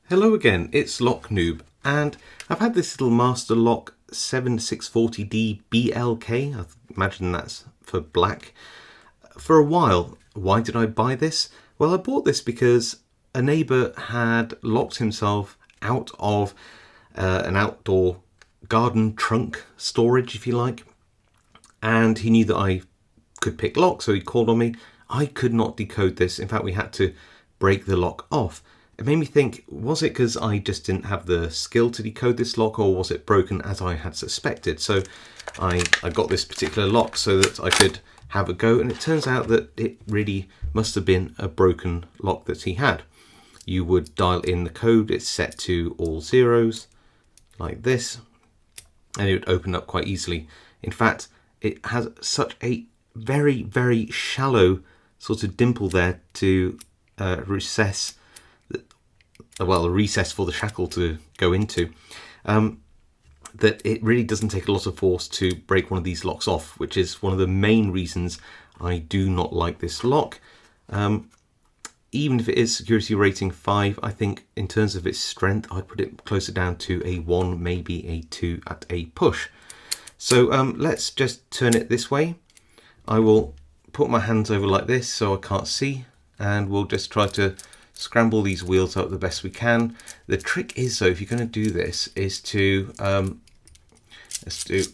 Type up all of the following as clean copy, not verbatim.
Hello again, it's Noob, and I've had this little Master Lock 7640D BLK, I imagine that's for black, for a while. Why did I buy this? Well, I bought this because a neighbour had locked himself out of an outdoor garden trunk storage, if you like, and he knew that I could pick locks, so he called on me. I could not decode this. In fact, we had to break the lock off. It made me think, was it because I just didn't have the skill to decode this lock, or was it broken as I had suspected? So I got this particular lock so that I could have a go, and it turns out that it really must have been a broken lock that he had. You would dial in the code, it's set to all zeros, like this, and it would open up quite easily. In fact, it has such a very, very shallow sort of dimple there to recess for the shackle to go into, that it really doesn't take a lot of force to break one of these locks off, which is one of the main reasons I do not like this lock. Even if it is security rating 5, I think in terms of its strength, I'd put it closer down to a 1, maybe a 2 at a push. So let's just turn it this way. I will put my hands over like this so I can't see, and we'll just try to scramble these wheels up the best we can. The trick is, though, if you're going to do this, is to let's do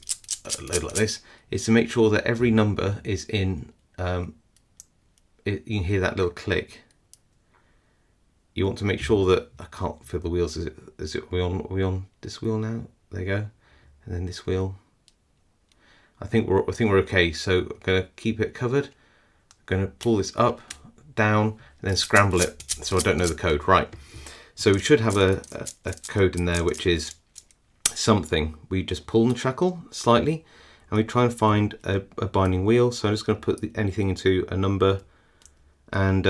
a load like this, is to make sure that every number is in. You can hear that little click. You want to make sure that I can't feel the wheels. Are we on this wheel now? There you go, and then this wheel. I think we're okay. So I'm going to keep it covered. I'm going to pull this up, down, and then scramble it so I don't know the code. Right, so we should have a code in there, which is something. We just pull the shackle slightly and we try and find a binding wheel. So I'm just going to put anything into a number, and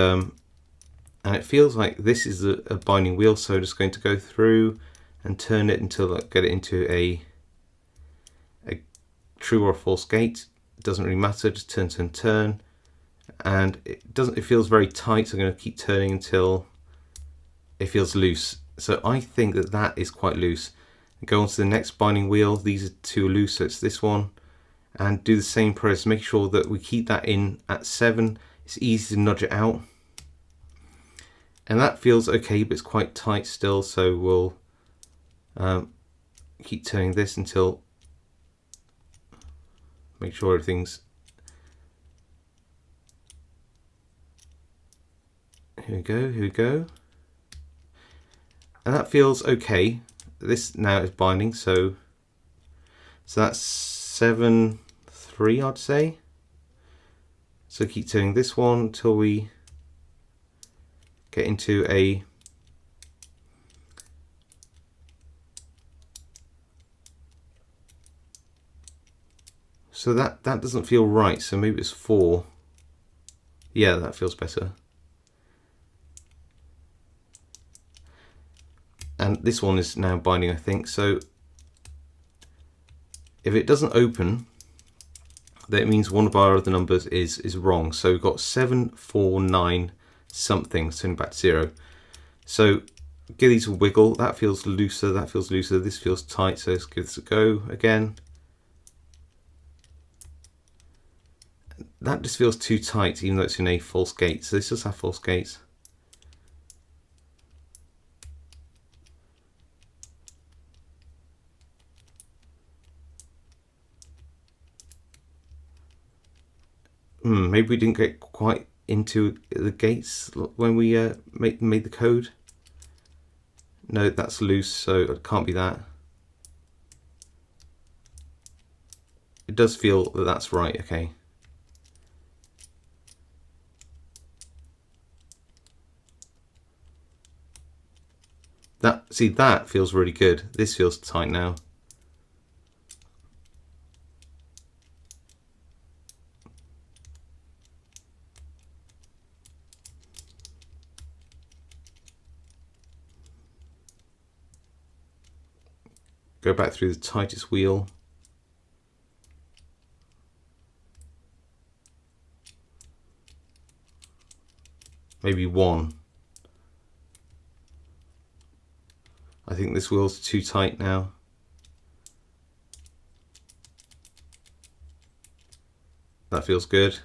it feels like this is a binding wheel, so I'm just going to go through and turn it until I get it into a true or false gate. It doesn't really matter, just turn, and it feels very tight, so I'm going to keep turning until it feels loose. So I think that is quite loose. Go on to the next binding wheel. These are too loose, so it's this one, and do the same process. Make sure that we keep that in at 7. It's easy to nudge it out, and that feels okay, but it's quite tight still, so we'll keep turning this until make sure everything's. Here we go. And that feels okay. This now is binding, so that's 7, 3, I'd say. So keep turning this one until we get into a that doesn't feel right, so maybe it's 4. Yeah, that feels better. And this one is now binding, I think. So if it doesn't open, that means one of our other numbers is wrong. So we've got 7, 4, 9 something, turning back to 0. So give these a wiggle. That feels looser, that feels looser, this feels tight, so let's give this a go again. That just feels too tight, even though it's in a false gate. So this does have false gates. Maybe we didn't get quite into the gates when we made the code. No, that's loose, so it can't be that. It does feel that that's right, okay. That feels really good. This feels tight now. Go back through the tightest wheel. Maybe 1. I think this wheel's too tight now. That feels good.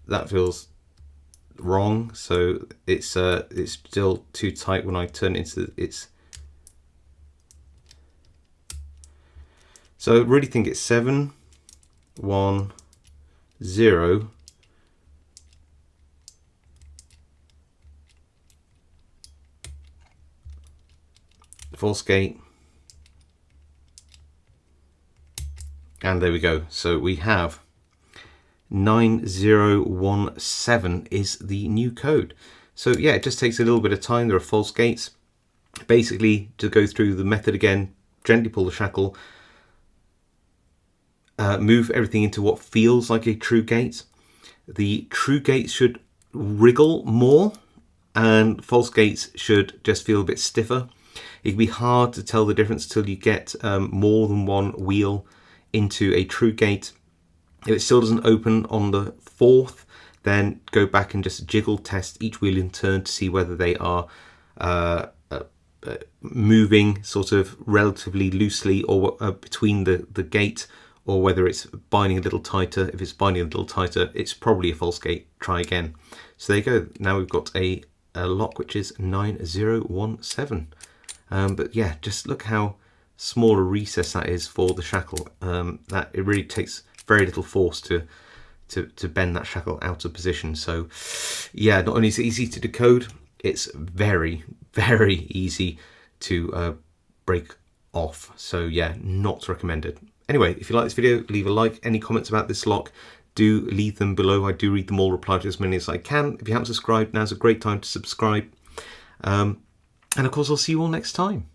That feels wrong, so it's still too tight when I turn it into its. So I really think it's 7, 1, 0. False gate. And there we go. So we have 9017 is the new code. So yeah, it just takes a little bit of time. There are false gates. Basically, to go through the method again, gently pull the shackle, move everything into what feels like a true gate. The true gates should wriggle more, and false gates should just feel a bit stiffer. It can be hard to tell the difference till you get more than one wheel into a true gate. If it still doesn't open on the 4th, then go back and just jiggle test each wheel in turn to see whether they are moving sort of relatively loosely or between the gate, or whether it's binding a little tighter. If it's binding a little tighter, it's probably a false gate. Try again. So there you go. Now we've got a lock which is 9017. But yeah, just look how small a recess that is for the shackle. That it really takes very little force to bend that shackle out of position. So yeah, not only is it easy to decode, it's very, very easy to break off. So yeah, not recommended. Anyway, if you like this video, leave a like. Any comments about this lock, do leave them below. I do read them all, reply to as many as I can. If you haven't subscribed, now's a great time to subscribe. And of course, I'll see you all next time.